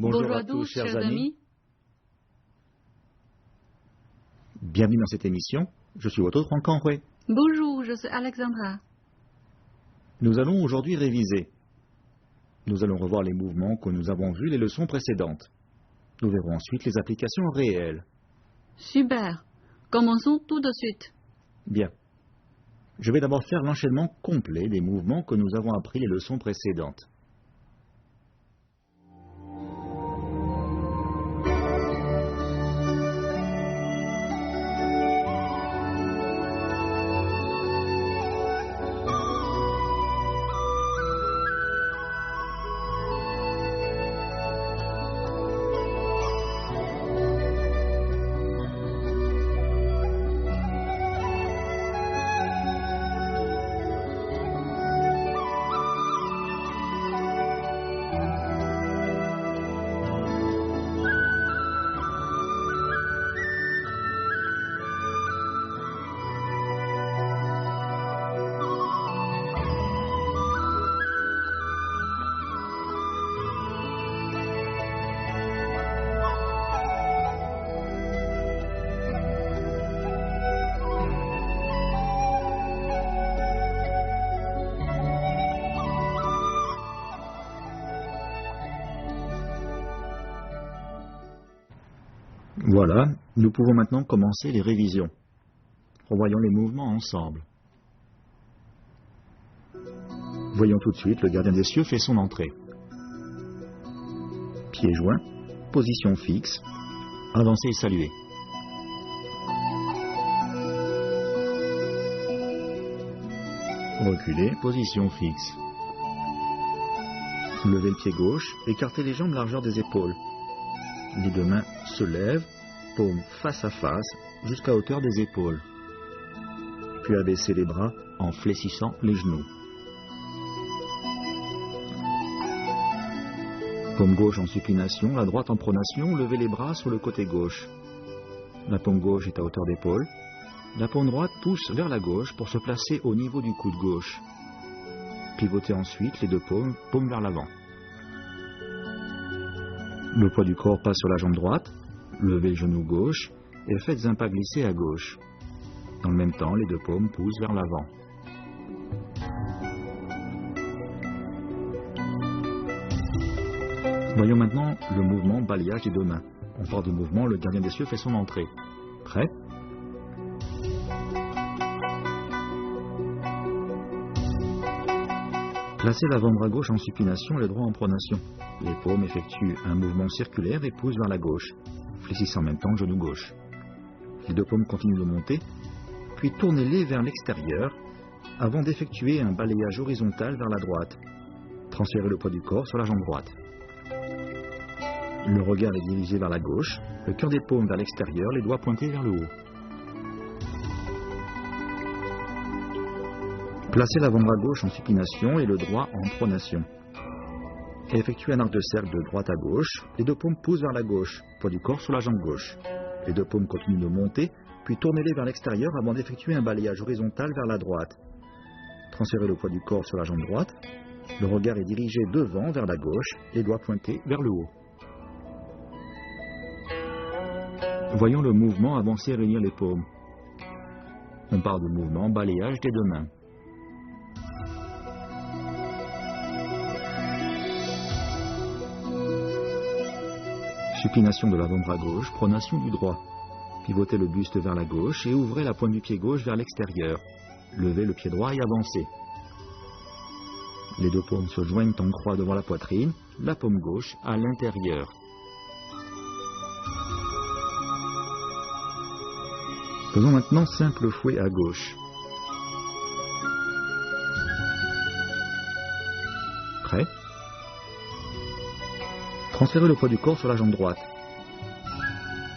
Bonjour à tous, chers amis. Bienvenue dans cette émission. Je suis votre hôte Wang Kanghui. Bonjour, je suis Alexandra. Nous allons aujourd'hui réviser. Nous allons revoir les mouvements que nous avons vus les leçons précédentes. Nous verrons ensuite les applications réelles. Super. Commençons tout de suite. Bien. Je vais d'abord faire l'enchaînement complet des mouvements que nous avons appris les leçons précédentes. Voilà, nous pouvons maintenant commencer les révisions. Revoyons les mouvements ensemble. Voyons tout de suite, le gardien des cieux fait son entrée. Pieds joints, position fixe, avancer et saluer. Reculer, position fixe. Levez le pied gauche, écartez les jambes largeur des épaules. Les deux mains se lèvent, paumes face à face, jusqu'à hauteur des épaules. Puis abaissez les bras en fléchissant les genoux. Paume gauche en supination, la droite en pronation, levez les bras sur le côté gauche. La paume gauche est à hauteur d'épaule. La paume droite pousse vers la gauche pour se placer au niveau du coude gauche. Pivotez ensuite les deux paumes, paume vers l'avant. Le poids du corps passe sur la jambe droite, levez le genou gauche et faites un pas glissé à gauche. Dans le même temps, les deux paumes poussent vers l'avant. Voyons maintenant le mouvement balayage des deux mains. On part du mouvement, le gardien des cieux fait son entrée. Prêt ? Placez l'avant-bras gauche en supination et le droit en pronation. Les paumes effectuent un mouvement circulaire et poussent vers la gauche. Fléchissez en même temps le genou gauche. Les deux paumes continuent de monter, puis tournez-les vers l'extérieur avant d'effectuer un balayage horizontal vers la droite. Transférez le poids du corps sur la jambe droite. Le regard est dirigé vers la gauche, le cœur des paumes vers l'extérieur, les doigts pointés vers le haut. Placez l'avant-bras gauche en supination et le droit en pronation. Effectuez un arc de cercle de droite à gauche, les deux paumes poussent vers la gauche, poids du corps sur la jambe gauche. Les deux paumes continuent de monter, puis tournez-les vers l'extérieur avant d'effectuer un balayage horizontal vers la droite. Transférez le poids du corps sur la jambe droite, le regard est dirigé devant vers la gauche, les doigts pointés vers le haut. Voyons le mouvement avancer et réunir les paumes. On part du mouvement balayage des deux mains. Supination de l'avant-bras gauche, pronation du droit. Pivotez le buste vers la gauche et ouvrez la pointe du pied gauche vers l'extérieur. Levez le pied droit et avancez. Les deux paumes se joignent en croix devant la poitrine, la paume gauche à l'intérieur. Faisons maintenant simple fouet à gauche. Prêt ? Transférez le poids du corps sur la jambe droite.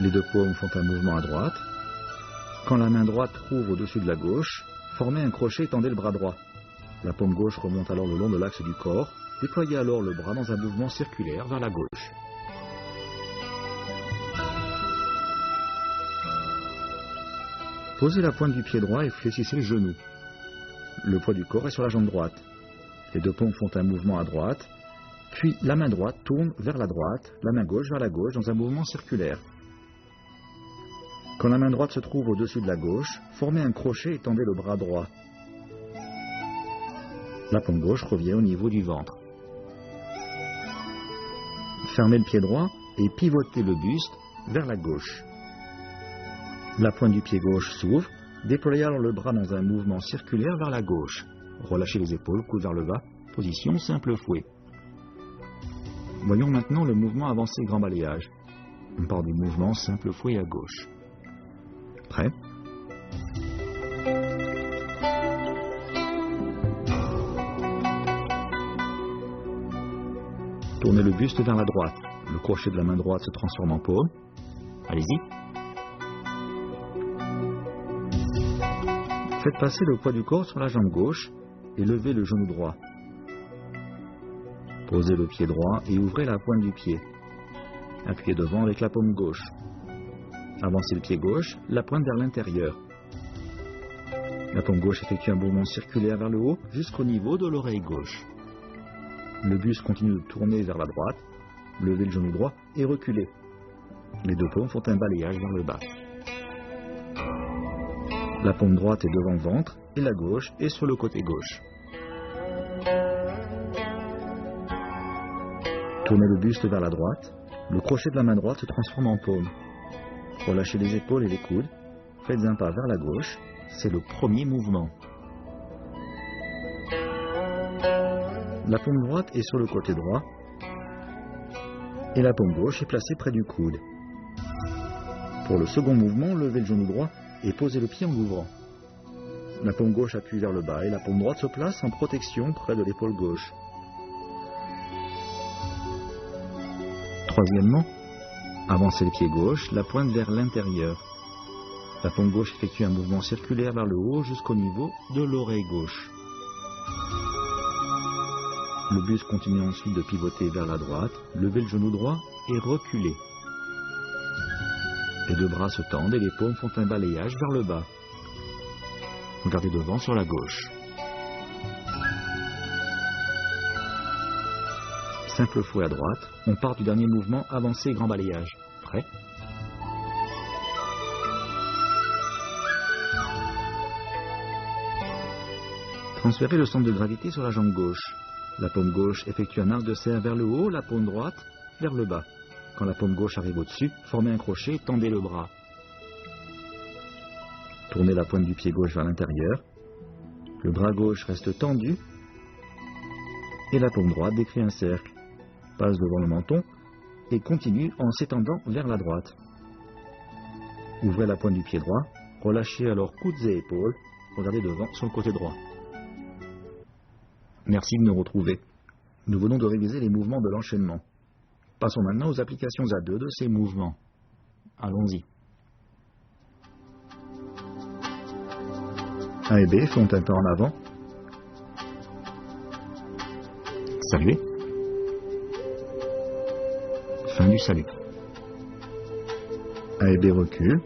Les deux paumes font un mouvement à droite. Quand la main droite trouve au-dessus de la gauche, formez un crochet et tendez le bras droit. La paume gauche remonte alors le long de l'axe du corps. Déployez alors le bras dans un mouvement circulaire vers la gauche. Posez la pointe du pied droit et fléchissez le genou. Le poids du corps est sur la jambe droite. Les deux paumes font un mouvement à droite. Puis la main droite tourne vers la droite, la main gauche vers la gauche dans un mouvement circulaire. Quand la main droite se trouve au-dessus de la gauche, formez un crochet et tendez le bras droit. La paume gauche revient au niveau du ventre. Fermez le pied droit et pivotez le buste vers la gauche. La pointe du pied gauche s'ouvre, déployez alors le bras dans un mouvement circulaire vers la gauche. Relâchez les épaules, coude vers le bas, position simple fouet. Voyons maintenant le mouvement avancé grand balayage. On part du mouvement simple fouet à gauche. Prêt? Tournez le buste vers la droite. Le crochet de la main droite se transforme en paume. Allez-y. Faites passer le poids du corps sur la jambe gauche et levez le genou droit. Posez le pied droit et ouvrez la pointe du pied. Appuyez devant avec la paume gauche. Avancez le pied gauche, la pointe vers l'intérieur. La paume gauche effectue un mouvement circulaire vers le haut jusqu'au niveau de l'oreille gauche. Le buste continue de tourner vers la droite. Levez le genou droit et reculez. Les deux paumes font un balayage vers le bas. La paume droite est devant le ventre et la gauche est sur le côté gauche. Tournez le buste vers la droite. Le crochet de la main droite se transforme en paume. Relâchez les épaules et les coudes. Faites un pas vers la gauche. C'est le premier mouvement. La paume droite est sur le côté droit et la paume gauche est placée près du coude. Pour le second mouvement, levez le genou droit et posez le pied en l'ouvrant. La paume gauche appuie vers le bas et la paume droite se place en protection près de l'épaule gauche. Troisièmement, avancez le pied gauche, la pointe vers l'intérieur. La paume gauche effectue un mouvement circulaire vers le haut jusqu'au niveau de l'oreille gauche. Le buste continue ensuite de pivoter vers la droite, levez le genou droit et reculez. Les deux bras se tendent et les paumes font un balayage vers le bas. Regardez devant sur la gauche. Simple fouet à droite, on part du dernier mouvement avancé grand balayage. Prêt? Transférez le centre de gravité sur la jambe gauche. La paume gauche effectue un arc de cercle vers le haut, la paume droite vers le bas. Quand la paume gauche arrive au-dessus, formez un crochet et tendez le bras. Tournez la pointe du pied gauche vers l'intérieur. Le bras gauche reste tendu et la paume droite décrit un cercle. Passe devant le menton et continue en s'étendant vers la droite. Ouvrez la pointe du pied droit, relâchez alors coudes et épaules, regardez devant sur le côté droit. Merci de nous retrouver. Nous venons de réviser les mouvements de l'enchaînement. Passons maintenant aux applications à deux de ces mouvements. Allons-y. A et B font un pas en avant. Saluez. Fin du salut. A et B reculent.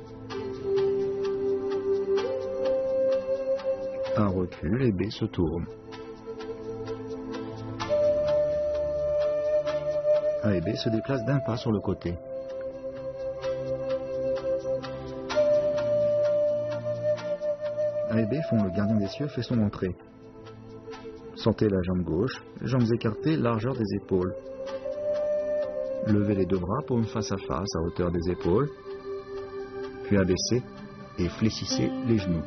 A recule et B se tourne. A et B se déplacent d'un pas sur le côté. A et B font le gardien des cieux fait son entrée. Sentez la jambe gauche, jambes écartées, largeur des épaules. Levez les deux bras, paumes face à face, à hauteur des épaules. Puis abaissez et fléchissez les genoux.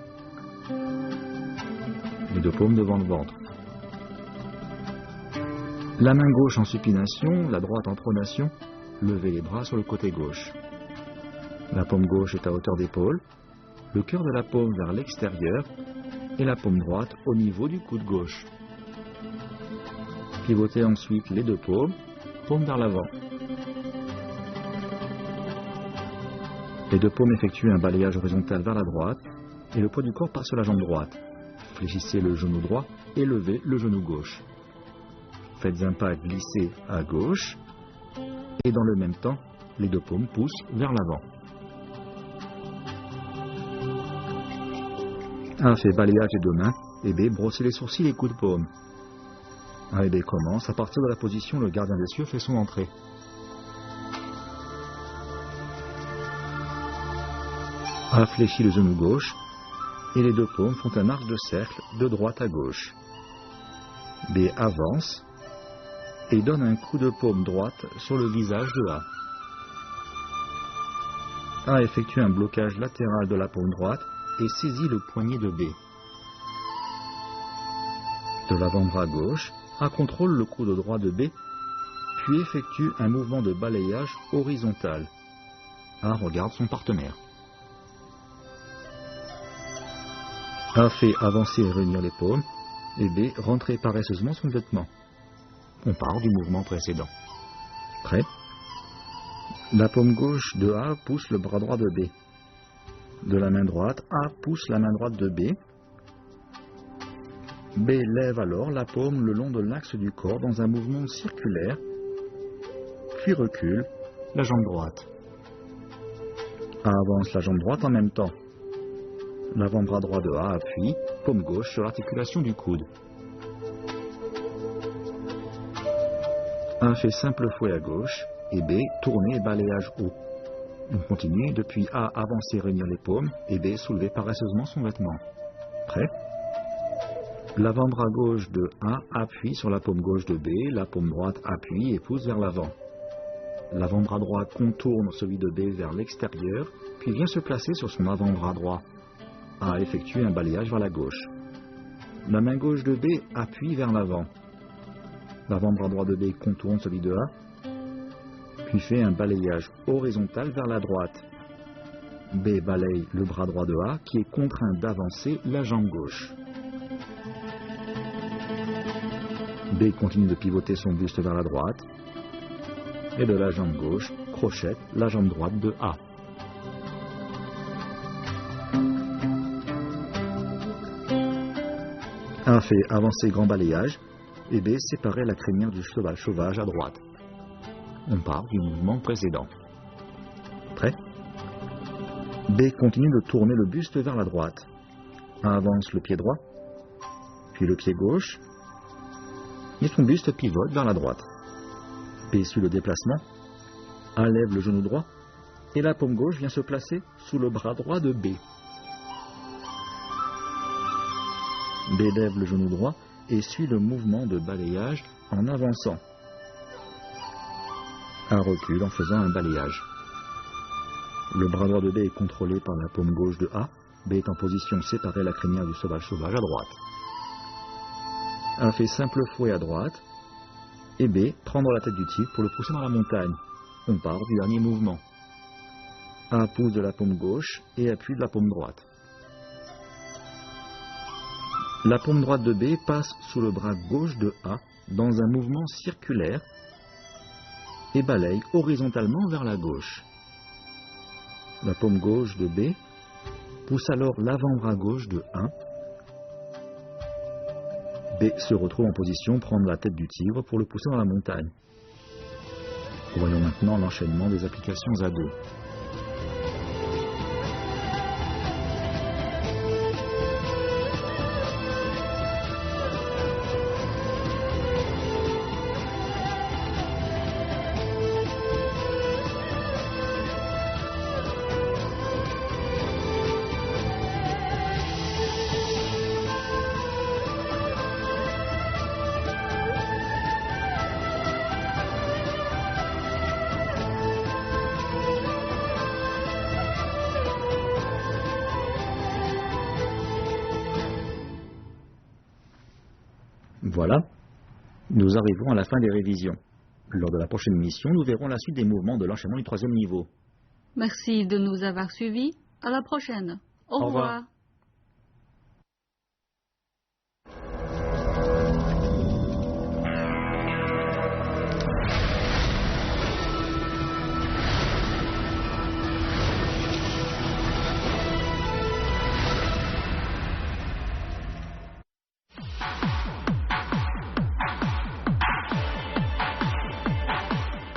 Les deux paumes devant le ventre. La main gauche en supination, la droite en pronation. Levez les bras sur le côté gauche. La paume gauche est à hauteur d'épaule. Le cœur de la paume vers l'extérieur et la paume droite au niveau du coude gauche. Pivotez ensuite les deux paumes, paume vers l'avant. Les deux paumes effectuent un balayage horizontal vers la droite et le poids du corps passe sur la jambe droite. Fléchissez le genou droit et levez le genou gauche. Faites un pas glissé à gauche et dans le même temps, les deux paumes poussent vers l'avant. A fait balayage des deux mains et B brossez les sourcils et coups de paume. A et B commencent. À partir de la position, le gardien des cieux fait son entrée. A fléchit le genou gauche et les deux paumes font un arc de cercle de droite à gauche. B avance et donne un coup de paume droite sur le visage de A. A effectue un blocage latéral de la paume droite et saisit le poignet de B. De l'avant-bras gauche, A contrôle le coude droit de B, puis effectue un mouvement de balayage horizontal. A regarde son partenaire. A fait avancer et réunir les paumes, et B rentrer paresseusement son vêtement. On part du mouvement précédent. Prêt? La paume gauche de A pousse le bras droit de B. De la main droite, A pousse la main droite de B. B lève alors la paume le long de l'axe du corps dans un mouvement circulaire, puis recule la jambe droite. A avance la jambe droite en même temps. L'avant-bras droit de A appuie, paume gauche sur l'articulation du coude. A fait simple fouet à gauche et B tourner et balayage haut. On continue depuis A avancer et réunir les paumes et B soulever paresseusement son vêtement. Prêt? L'avant-bras gauche de A appuie sur la paume gauche de B, la paume droite appuie et pousse vers l'avant. L'avant-bras droit contourne celui de B vers l'extérieur, puis vient se placer sur son avant-bras droit. A effectue un balayage vers la gauche. La main gauche de B appuie vers l'avant. L'avant-bras droit de B contourne celui de A, puis fait un balayage horizontal vers la droite. B balaye le bras droit de A qui est contraint d'avancer la jambe gauche. B continue de pivoter son buste vers la droite et de la jambe gauche crochette la jambe droite de A. A fait avancer grand balayage et B séparer la crinière du cheval sauvage à droite. On part du mouvement précédent. Prêt? B continue de tourner le buste vers la droite. A avance le pied droit, puis le pied gauche, et son buste pivote vers la droite. B suit le déplacement, A lève le genou droit, et la paume gauche vient se placer sous le bras droit de B. B lève le genou droit et suit le mouvement de balayage en avançant. A recule en faisant un balayage. Le bras droit de B est contrôlé par la paume gauche de A. B est en position séparée la crinière du cheval sauvage à droite. A fait simple fouet à droite et B prendre la tête du tigre pour le pousser dans la montagne. On part du dernier mouvement. A pousse de la paume gauche et appuie de la paume droite. La paume droite de B passe sous le bras gauche de A dans un mouvement circulaire et balaye horizontalement vers la gauche. La paume gauche de B pousse alors l'avant-bras gauche de A. B se retrouve en position prendre la tête du tigre pour le pousser dans la montagne. Voyons maintenant l'enchaînement des applications à deux. Voilà, nous arrivons à la fin des révisions. Lors de la prochaine émission, nous verrons la suite des mouvements de l'enchaînement du troisième niveau. Merci de nous avoir suivis. À la prochaine. Au revoir.